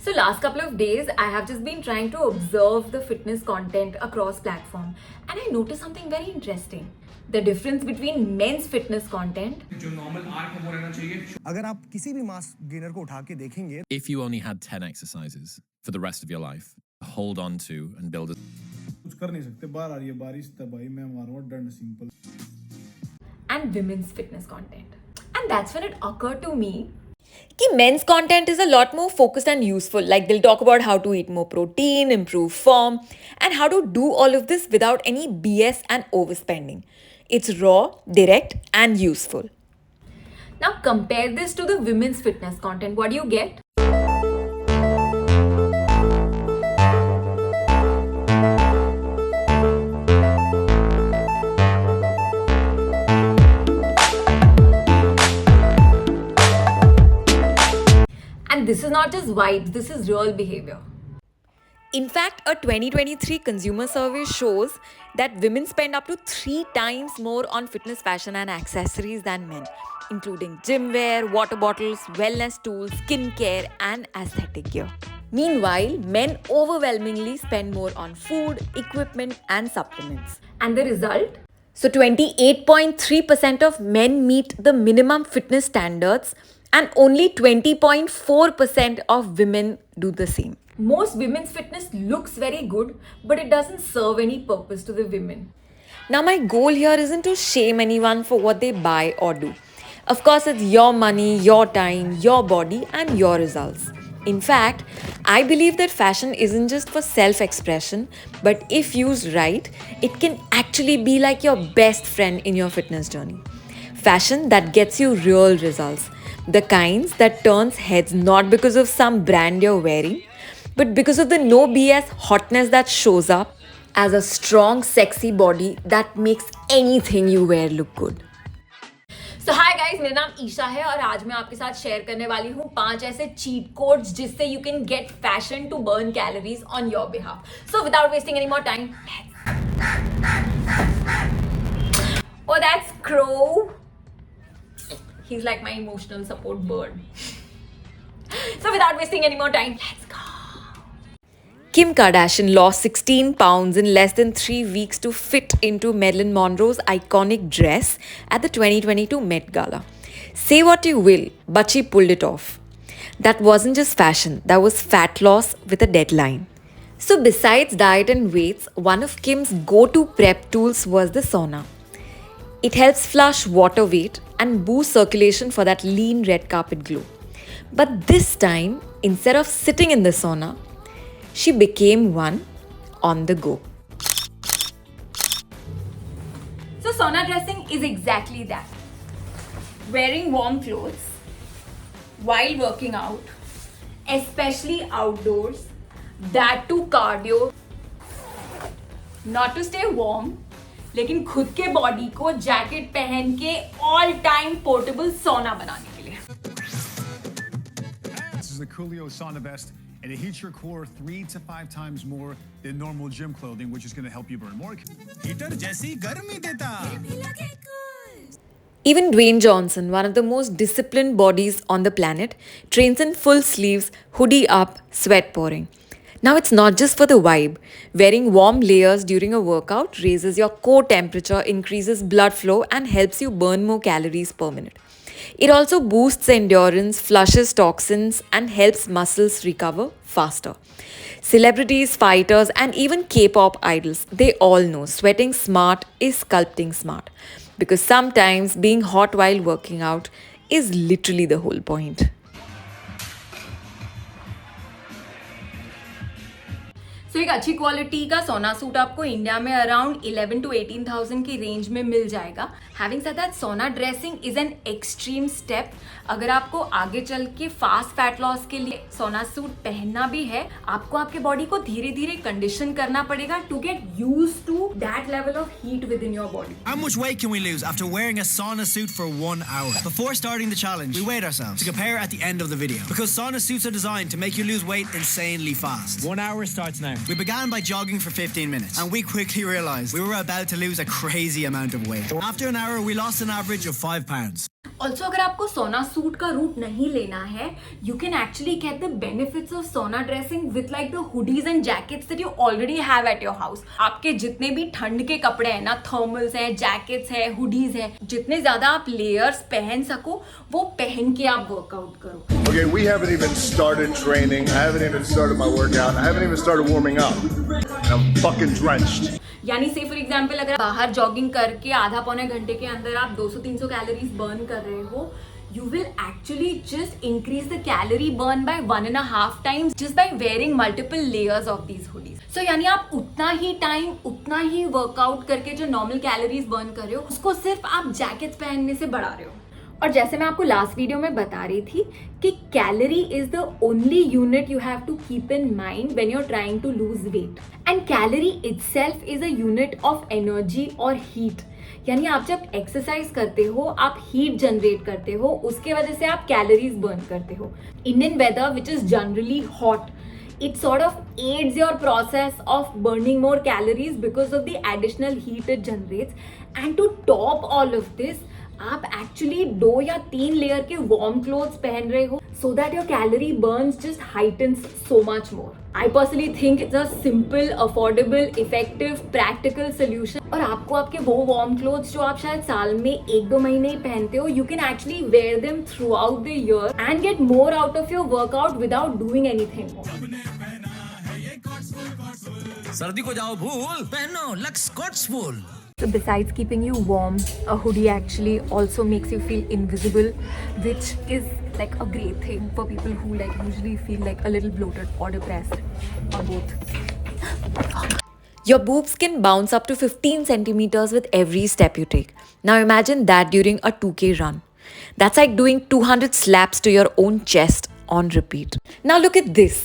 So last couple of days, I have just been trying to observe the fitness content across platform, and I noticed something very interesting. The difference between men's fitness content जो normal arc है वो रहना चाहिए. अगर आप किसी भी mass gainer को उठा के देखेंगे If you only had 10 exercises for the rest of your life, hold on to and build a कुछ कर नहीं सकते. बाहर आ रही है बारिश तबाही मैं मारूंगा डंड simple. and women's fitness content. And that's when it occurred to me कि men's content is a lot more focused and useful. Like they'll talk about how to eat more protein, improve form, and how to do all of this without any BS and overspending. It's raw, direct, and useful. Now compare this to the women's fitness content. What do you get? And this is not just vibes, this is real behavior. In fact, a 2023 consumer survey shows that women spend up to 3 times more on fitness, fashion, and accessories than men, including gym wear, water bottles, wellness tools, skincare, and aesthetic gear. Meanwhile, men overwhelmingly spend more on food, equipment, and supplements. And the result? So 28.3% of men meet the minimum fitness standards and only 20.4% of women do the same. Most women's fitness looks very good, but it doesn't serve any purpose to the women. Now, my goal here isn't to shame anyone for what they buy or do. Of course, it's your money, your time, your body, and your results. In fact, I believe that fashion isn't just for self expression, but if used right, it can actually be like your best friend in your fitness journey. Fashion that gets you real results. The kinds that turns heads not because of some brand you're wearing, but because of the no BS hotness that shows up as a strong, sexy body that makes anything you wear look good. So hi guys, मेरा नाम ईशा है और आज मैं आपके साथ share करने वाली हूँ 5 ऐसे cheat codes जिससे you can get fashion to burn calories on your behalf. So without wasting any more time, oh that's Crow. He's like my emotional support bird. So without wasting any more time, let's go. Kim Kardashian lost 16 pounds in less than 3 weeks to fit into Marilyn Monroe's iconic dress at the 2022 Met Gala. Say what you will, but she pulled it off. That wasn't just fashion, that was fat loss with a deadline. So besides diet and weights, one of Kim's go-to prep tools was the sauna. It helps flush water weight and boost circulation for that lean red carpet glow. But this time, instead of sitting in the sauna, she became one on the go. So sauna dressing is exactly that. Wearing warm clothes while working out, especially outdoors, that too cardio, not to stay warm, लेकिन खुद के body को jacket पहन के all time portable सोना बनाने के लिए. This is the Coolio Sauna Vest, and it heats your core 3 to 5 times more than normal gym clothing, which is going to help you burn more. Heater जैसी गर्मी देता. Even Dwayne Johnson, one of the most disciplined bodies on the planet, trains in full sleeves, hoodie up, sweat pouring. Now, it's not just for the vibe. Wearing warm layers during a workout raises your core temperature, increases blood flow, and helps you burn more calories per minute. It also boosts endurance, flushes toxins, and helps muscles recover faster. Celebrities, fighters, and even K-pop idols, they all know sweating smart is sculpting smart. Because sometimes being hot while working out is literally the whole point. सो एक अच्छी quality का सोना suit आपको India में around 11 to 18,000 की range में मिल जाएगा. Having said that, सोना dressing is an extreme step. अगर आपको आगे चल के फास्ट फैट लॉस के लिए सोना सूट पहनना भी है, आपको आपके बॉडी को धीरे धीरे कंडीशन करना पड़ेगा to get use to that level of heat within your body. How much weight can we lose after wearing a sauna suit for 1 hour? Before starting the challenge, we weighed ourselves to compare at the end of the video. Because sauna suits are designed to make you lose weight insanely fast. 1 hour starts now. We began by jogging for 15 minutes, and we quickly realized we were about to lose a crazy amount of weight. After an hour, we lost an average of 5 pounds. Also अगर आपको sauna suit का route नहीं लेना है, you can actually get the benefits of sauna dressing with like the hoodies and jackets that you already have at your house. आपके जितने भी ठंड के कपड़े हैं ना, थर्मल्स हैं, जैकेट्स है, हुडीज है, जितने ज्यादा आप लेयर्स पहन सको वो पहन के आप वर्कआउट करो. Okay, we haven't even started training. I haven't even started my workout. I haven't even started warming up. And I'm fucking drenched. यानी से फॉर एग्जाम्पल अगर बाहर जॉगिंग करके आधा पौने घंटे के अंदर आप 200-300 कैलोरीज बर्न कर रहे हो, you will actually just increase the calorie burn by 1.5 times just by wearing multiple layers of these hoodies. So यानी आप उतना ही टाइम उतना ही वर्कआउट करके जो नॉर्मल कैलोरीज बर्न कर रहे हो उसको सिर्फ आप जैकेट्स पहनने से बढ़ा रहे हो. और जैसे मैं आपको लास्ट वीडियो में बता रही थी कि calorie is the only unit you have to keep in mind when you are trying to lose weight. And calorie itself is a unit of energy और हीट. यानी आप जब एक्सरसाइज करते हो आप हीट जनरेट करते हो, उसके वजह से आप कैलोरीज बर्न करते हो. Indian weather which is generally hot, it sort of aids your process of burning more calories because of the additional heat it generates. And to top all of this, आप actually 2 या 3 layer के warm clothes पहन रहे हो so that your calorie burns just heightens so much more. I personally think it's a simple, affordable, effective, practical solution. और आपको आपके वो वार्म क्लोथ्स जो आप शायद साल में 1-2 महीने ही पहनते हो, you can actually wear them through out the year and get more out of your workout without doing anything more. सर्दी को जाओ भूल, पहनो lux Scots wool. So besides keeping you warm, a hoodie actually also makes you feel invisible, which is like a great thing for people who like usually feel like a little bloated or depressed or both. Your boobs can bounce up to 15 centimeters with every step you take. Now imagine that during a 2K run. That's like doing 200 slaps to your own chest on repeat. Now look at this.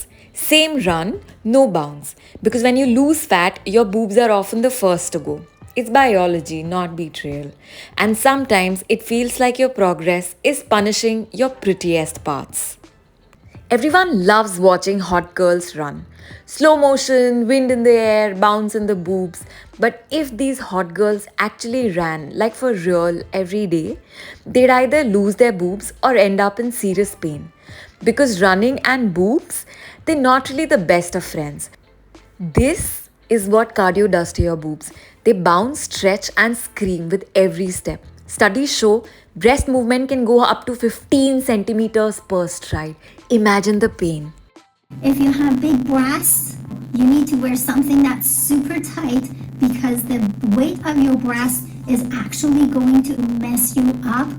Same run, no bounce. Because when you lose fat, your boobs are often the first to go. It's biology, not betrayal. And sometimes it feels like your progress is punishing your prettiest parts. Everyone loves watching hot girls run. Slow motion, wind in the air, bounce in the boobs. But if these hot girls actually ran like for real every day, they'd either lose their boobs or end up in serious pain. Because running and boobs, they're not really the best of friends. This is what cardio does to your boobs. They bounce, stretch and scream with every step. Studies show breast movement can go up to 15 centimeters per stride. Imagine the pain. If you have big breasts, you need to wear something that's super tight because the weight of your breast is actually going to mess you up.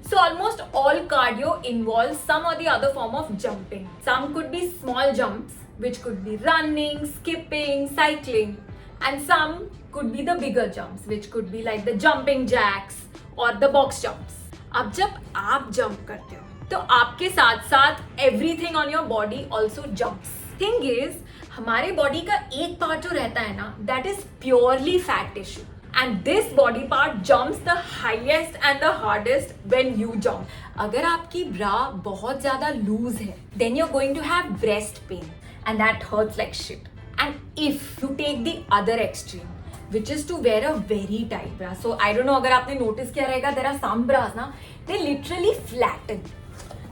So almost all cardio involves some or the other form of jumping. Some could be small jumps, which could be running, skipping, cycling. And some could be the bigger jumps, which could be like the jumping jacks or the box jumps. अब जब आप jump करते हो तो आपके साथ साथ everything on your body also jumps. Thing is, हमारे body का एक part जो रहता है ना, that is purely fat tissue. And this body part jumps the highest and the hardest when you jump. अगर आपकी bra बहुत ज़्यादा loose है, then you're going to have breast pain and that hurts like shit. And if you take the other extreme, which is to wear a very tight bra. So I don't know अगर आपने notice किया रहेगा, there are some bras ना, they literally flatten.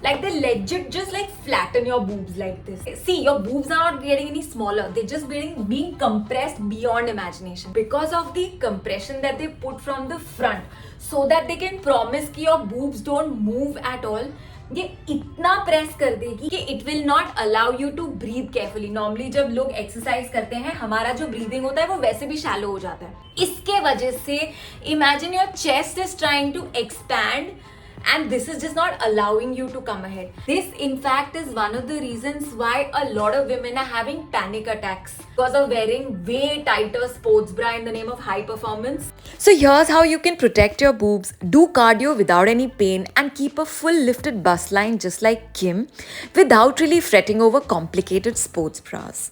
Like they legit just like flatten your boobs like this. See, your boobs are not getting any smaller. They're just being compressed beyond imagination because of the compression that they put from the front, so that they can promise कि your boobs don't move at all. ये इतना press कर देगी कि it will not allow you to breathe carefully. Normally जब लोग exercise करते हैं हमारा जो ब्रीदिंग होता है वो वैसे भी शैलो हो जाता है. इसके वजह से imagine your chest is trying to expand And this is just not allowing you to come ahead. This, in fact, is one of the reasons why a lot of women are having panic attacks because of wearing way tighter sports bra in the name of high performance. So here's how you can protect your boobs, do cardio without any pain, and keep a full lifted bust line just like Kim without really fretting over complicated sports bras.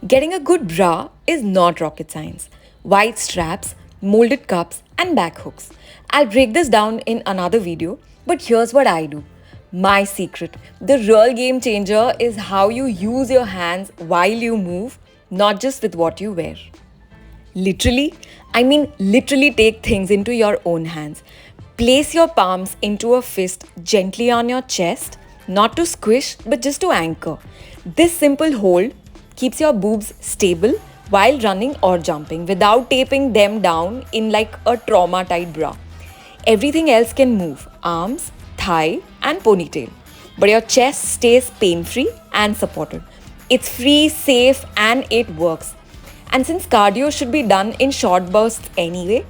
Getting a good bra is not rocket science. Wide straps, molded cups, and back hooks. I'll break this down in another video, but here's what I do. My secret. The real game changer is how you use your hands while you move, not just with what you wear. Literally, I mean literally take things into your own hands. Place your palms into a fist gently on your chest, not to squish, but just to anchor. This simple hold keeps your boobs stable while running or jumping without taping them down in like a trauma-tight bra. Everything else can move, arms, thigh, and ponytail. But your chest stays pain-free and supported. It's free, safe, and it works. And since cardio should be done in short bursts anyway,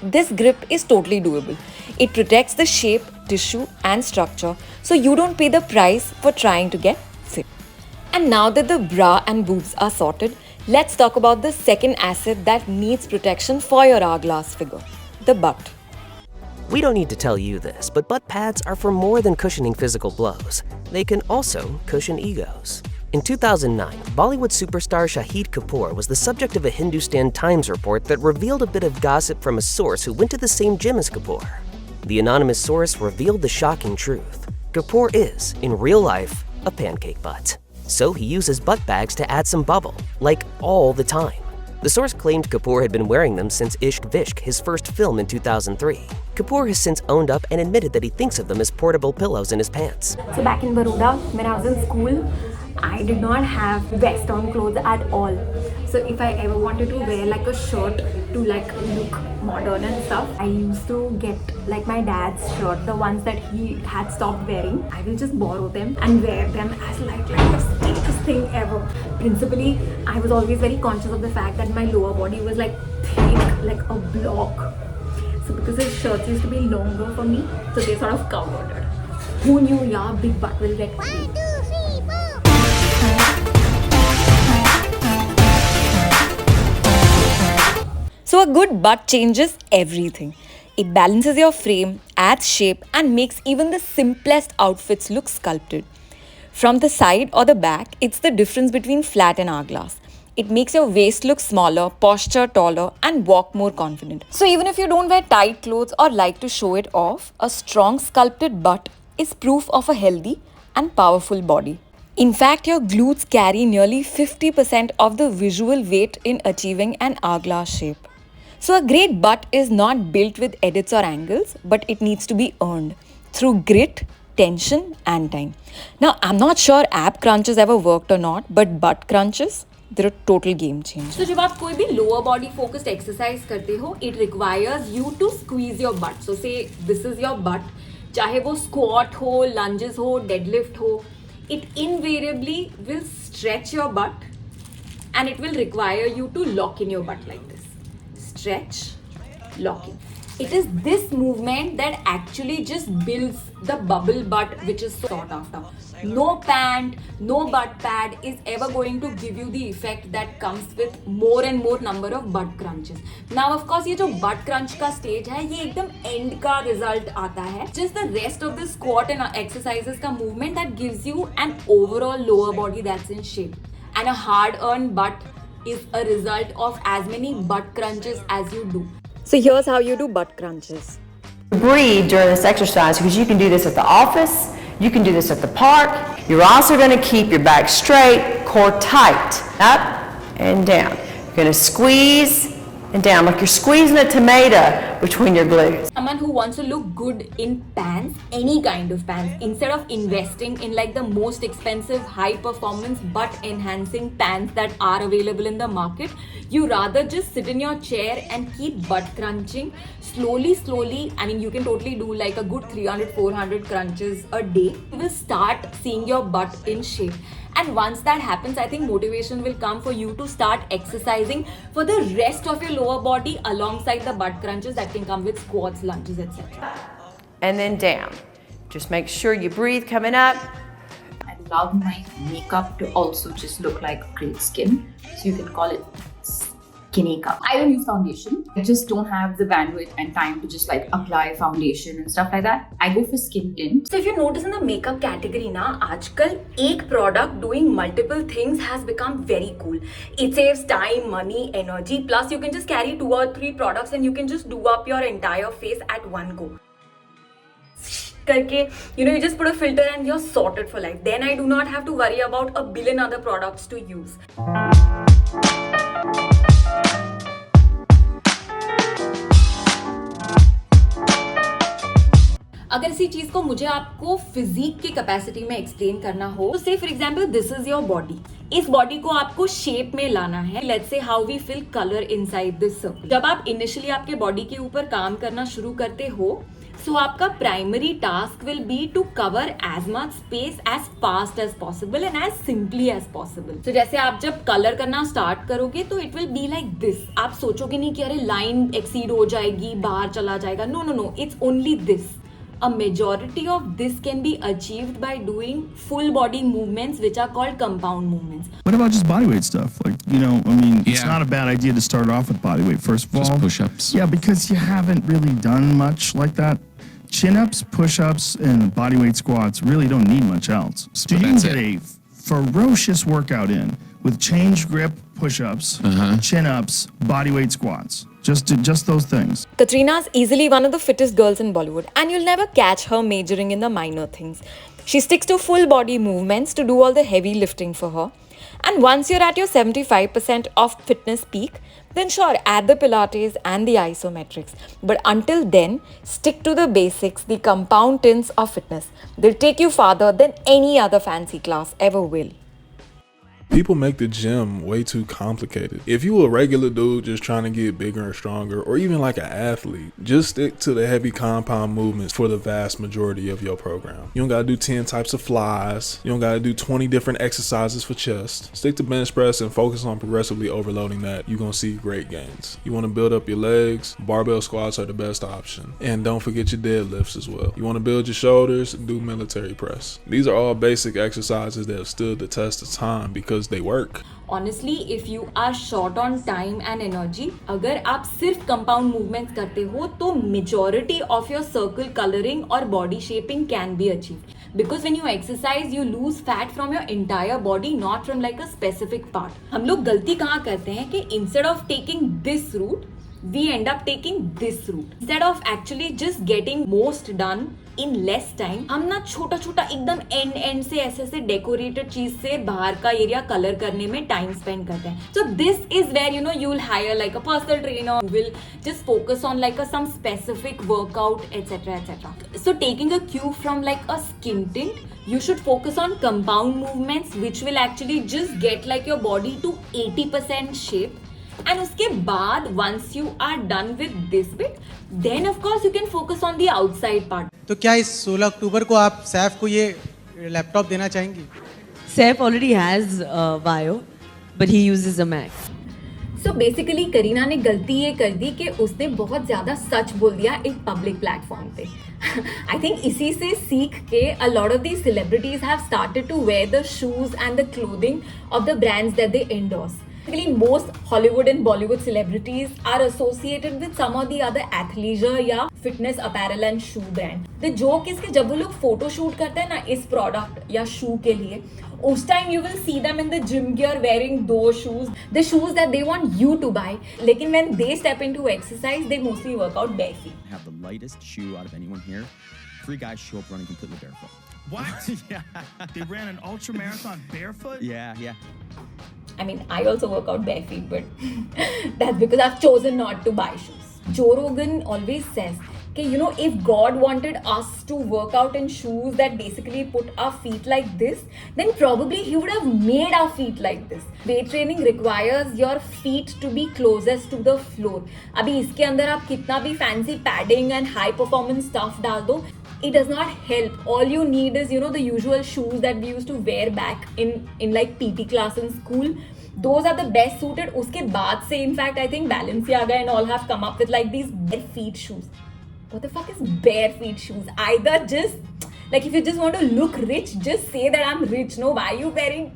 this grip is totally doable. It protects the shape, tissue, and structure, so you don't pay the price for trying to get fit. And now that the bra and boobs are sorted, let's talk about the second asset that needs protection for your hourglass figure, the butt. We don't need to tell you this, but butt pads are for more than cushioning physical blows. They can also cushion egos. In 2009, Bollywood superstar Shahid Kapoor was the subject of a Hindustan Times report that revealed a bit of gossip from a source who went to the same gym as Kapoor. The anonymous source revealed the shocking truth. Kapoor is, in real life, a pancake butt. So he uses butt bags to add some bubble, like all the time. The source claimed Kapoor had been wearing them since Ishq Vishk, his first film in 2003. Kapoor has since owned up and admitted that he thinks of them as portable pillows in his pants. So back in Baroda, when I was in school, I did not have Western clothes at all. So if I ever wanted to wear like a shirt to like look modern and stuff, I used to get like my dad's shirt, the ones that he had stopped wearing. I will just borrow them and wear them as like the status thing ever. Principally, I was always very conscious of the fact that my lower body was like thick, like a block. So because his shirts used to be longer for me, so they sort of covered it. Who knew, yeah, big butt will get free. So a good butt changes everything. It balances your frame, adds shape, and makes even the simplest outfits look sculpted. From the side or the back, it's the difference between flat and hourglass. It makes your waist look smaller, posture taller, and walk more confident. So even if you don't wear tight clothes or like to show it off, a strong sculpted butt is proof of a healthy and powerful body. In fact, your glutes carry nearly 50% of the visual weight in achieving an hourglass shape. So a great butt is not built with edits or angles, but it needs to be earned through grit, tension, and time. Now, I'm not sure ab crunches ever worked or not, but butt crunches, they're a total game changer. So जब आप कोई भी lower body focused exercise करते हो, it requires you to squeeze your butt. So say this is your butt, चाहे वो squat हो, lunges हो, deadlift हो, it invariably will stretch your butt and it will require you to lock in your butt like this. Stretch, locking. It is this movement that actually just builds the bubble butt which is sought after. No pant, no butt pad is ever going to give you the effect that comes with more and more number of butt crunches. Now of course ये जो butt crunch का stage है ये एकदम end का result आता है. Just the rest of the squat and exercises का movement that gives you an overall lower body that's in shape. And a hard earned butt is a result of as many butt crunches as you do. So here's how you do butt crunches. Breathe during this exercise because you can do this at the office, you can do this at the park. You're also going to keep your back straight, core tight, up and down. You're going to squeeze and down like you're squeezing a tomato between your glutes. Someone who wants to look good in pants, any kind of pants, instead of investing in like the most expensive high performance butt enhancing pants that are available in the market, you rather just sit in your chair and keep butt crunching slowly. I mean, you can totally do like a good 300-400 crunches a day. You will start seeing your butt in shape. And once that happens, I think motivation will come for you to start exercising for the rest of your lower body alongside the butt crunches that can come with squats, lunges, etc. and then down. Just make sure you breathe coming up. I love my makeup to also just look like great skin. So you can call it skinny cup. I don't use foundation. I just don't have the bandwidth and time to just like apply foundation and stuff like that. I go for skin tint. So if you notice in the makeup category na, आजकल एक product doing multiple things has become very cool. It saves time, money, energy. Plus you can just carry 2 or 3 products and you can just do up your entire face at one go. करके, you know, you just put a filter and you're sorted for life. Then I do not have to worry about a billion other products to use. अगर इसी चीज को मुझे आपको physique की capacity में explain करना हो तो say for example this is your body. इस बॉडी को आपको शेप में लाना है. Let's say how we fill colour inside this circle. जब आप इनिशियली आपके बॉडी के ऊपर काम करना शुरू करते हो सो आपका primary task will be to cover as much space as fast as possible and as simply as possible. तो जैसे आप जब कलर करना स्टार्ट करोगे तो it will be like this. आप सोचोगे नहीं कि अरे लाइन एक्सीड हो जाएगी, बाहर चला जाएगा. No no no, it's only this. A majority of this can be achieved by doing full body movements which are called compound movements. What about just bodyweight stuff? Like, you know, I mean, it's not a bad idea to start off with bodyweight first of all. Just push-ups. Yeah, because you haven't really done much like that. Chin-ups, push-ups, and bodyweight squats really don't need much else. So you can get a ferocious workout in with change grip, push-ups, chin-ups, bodyweight squats. Just those things. Katrina is easily one of the fittest girls in Bollywood, and you'll never catch her majoring in the minor things. She sticks to full body movements to do all the heavy lifting for her. And once you're at your 75% of fitness peak, then sure, add the Pilates and the isometrics. But until then, stick to the basics, the compound tints of fitness. They'll take you farther than any other fancy class ever will. People make the gym way too complicated. If you a regular dude just trying to get bigger and stronger, or even like an athlete, just stick to the heavy compound movements for the vast majority of your program. You don't gotta do 10 types of flies. You don't gotta do 20 different exercises for chest. Stick to bench press and focus on progressively overloading that. You're gonna see great gains. You wanna build up your legs, barbell squats are the best option. And don't forget your deadlifts as well. You wanna build your shoulders, do military press. These are all basic exercises that have stood the test of time because they work. Honestly, if you are short on time and energy, अगर आप सिर्फ compound movements करते हो तो majority of your circle coloring or body shaping can be achieved. Because when you exercise, you lose fat from your entire body, not from like a specific part. हम लोग गलती कहाँ करते हैं कि instead of taking this route, we end up taking this route. Instead of actually just getting most done in less time, हम ना छोटा छोटा एकदम एंड से ऐसे डेकोरेटेड चीज से बाहर का एरिया कलर करने में टाइम स्पेंड करते हैं. So this is where you know you will hire like a personal trainer who will just focus on like some specific workout, etc. etc. So taking a cue from like a skin tint, you should focus on compound movements which will actually just get like your body to 80% shape. And उसके बाद once you are done with this bit, then of course you can focus on the outside part. तो क्या इस 16 अक्टूबर को आप सैफ को ये laptop देना चाहेंगी? Saif already has Vaio, but he uses a Mac. So basically Kareena ने गलती ये कर दी कि उसने बहुत ज़्यादा सच बोल दिया एक पब्लिक प्लेटफॉर्म पे. I think इसी से सीख के a lot of these celebrities have started to wear the shoes and the clothing of the brands that they endorse. Basically, most Hollywood and Bollywood celebrities are associated with some or the other athleisure या fitness apparel and shoe brand. The joke is कि जब वो लोग photo shoot करते हैं ना इस product या शू के लिए, उस time you will see them in the gym gear wearing those shoes, the shoes that they want you to buy. लेकिन when they step into exercise, they mostly work out barefoot. Have the lightest shoe out of anyone here. 3 guys show up running completely barefoot. What? Yeah. They ran an ultra marathon barefoot? Yeah. I mean, I also work out barefoot, but that's because I've chosen not to buy shoes. Joe Rogan always says, okay, you know, if God wanted us to work out in shoes that basically put our feet like this, then probably he would have made our feet like this. Weight training requires your feet to be closest to the floor. अभी इसके अंदर आप कितना भी fancy padding and high performance stuff डाल दो, it does not help. All you need is, you know, the usual shoes that we used to wear back in like PT class in school. Those are the best suited. उसके बाद से in fact I think Balenciaga and all have come up with like these bare feet shoes. what the fuck is bare feet shoes? Either just, like if you just want to look rich, just say that I'm rich. No, why are you wearing?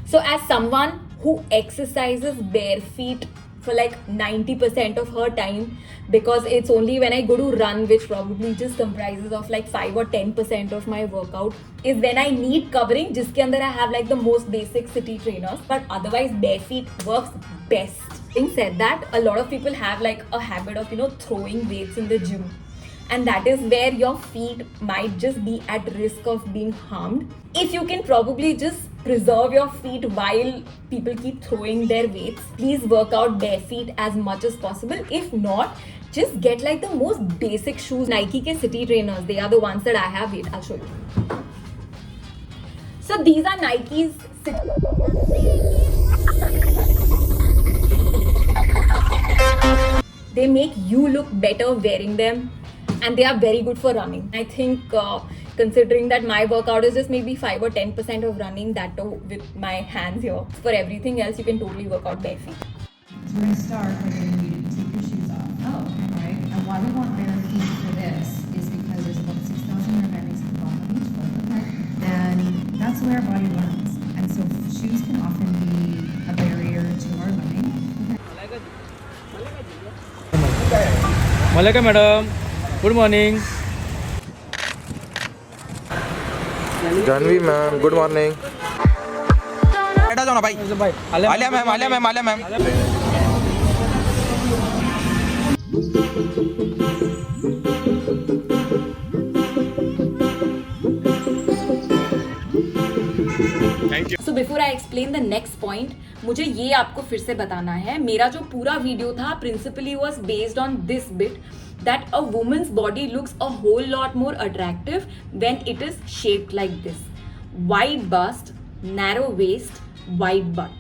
So as someone who exercises bare feet for like 90% of her time, because it's only when I go to run, which probably just comprises of like 5 or 10% of my workout, is when I need covering, jiske andar I have like the most basic city trainers, but otherwise bare feet works best. Having said that, a lot of people have like a habit of, you know, throwing weights in the gym. And that is where your feet might just be at risk of being harmed. If you can probably just preserve your feet while people keep throwing their weights, please work out bare feet as much as possible. If not, just get like the most basic shoes. Nike ke city trainers, they are the ones that I have. Wait, I'll show you. So these are Nike's They make you look better wearing them. And they are very good for running. I think considering that my workout is just maybe 5 or 10% of running, that too with my hands here. For everything else, you can totally work out bare feet. So we're going to start by getting you to take your shoes off. Oh, right. And why we want bare feet for this is because there's about 6,000 nerve endings at the bottom of each foot. Okay. And that's the way our body runs. And so shoes can often be a barrier to our running. Malika madam. Good morning. Janvi ma'am, good morning. बैठा जाओ ना भाई. Alia ma'am. So before I explain the next point, मुझे ये आपको फिर से बताना है. मेरा जो पूरा वीडियो था principally was based on this bit, that a woman's body looks a whole lot more attractive when it is shaped like this. Wide bust, narrow waist, wide butt.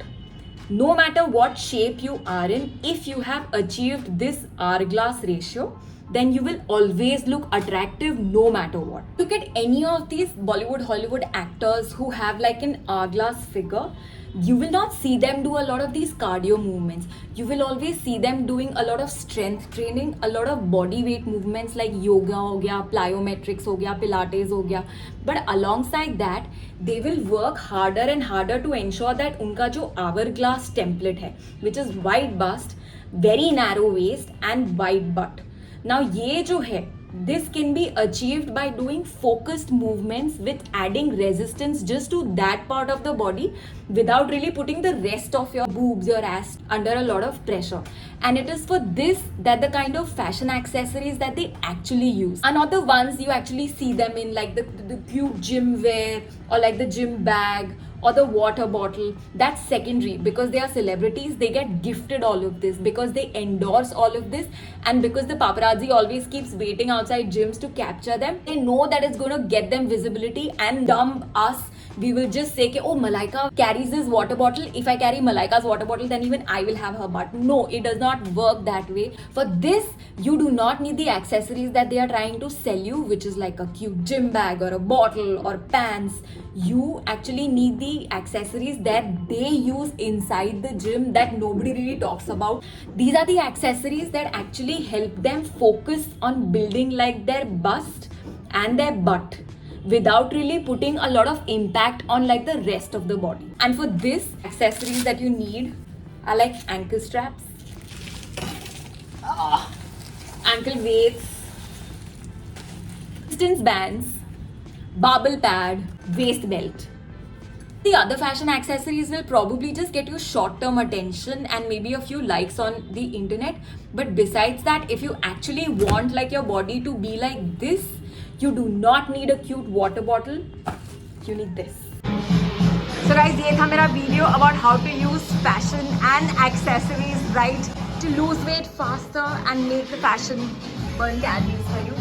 No matter what shape you are in, if you have achieved this hourglass ratio, then you will always look attractive no matter what. Look at any of these Bollywood, Hollywood actors who have like an hourglass figure. You will not see them do a lot of these cardio movements. You will always see them doing a lot of strength training, a lot of body weight movements like yoga ho gaya, plyometrics ho gaya, pilates ho gaya. But alongside that, they will work harder and harder to ensure that unka jo hourglass template hai, which is wide bust, very narrow waist and wide butt. Now ye jo hai, this can be achieved by doing focused movements with adding resistance just to that part of the body without really putting the rest of your boobs, your ass under a lot of pressure. And it is for this that the kind of fashion accessories that they actually use are not the ones you actually see them in, like the cute gym wear or like the gym bag or the water bottle. That's secondary because they are celebrities. They get gifted all of this because they endorse all of this, and because the paparazzi always keeps waiting outside gyms to capture them. They know that it's going to get them visibility, and dumb us, we will just say कि, oh, Malaika carries this water bottle. If I carry Malaika's water bottle, then even I will have her butt. No, it does not work that way. For this, you do not need the accessories that they are trying to sell you, which is like a cute gym bag or a bottle or pants. You actually need the accessories that they use inside the gym that nobody really talks about. These are the accessories that actually help them focus on building like their bust and their butt without really putting a lot of impact on like the rest of the body. And for this, accessories that you need are like ankle straps, ankle weights, distance bands, barbell pad, waist belt. The other fashion accessories will probably just get you short-term attention and maybe a few likes on the internet. But besides that, if you actually want like your body to be like this, you do not need a cute water bottle. You need this. So guys, ये था मेरा video about how to use fashion and accessories right to lose weight faster and make the fashion burn calories for you.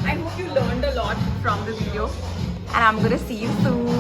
I hope you learned a lot from the video, and I'm gonna see you soon.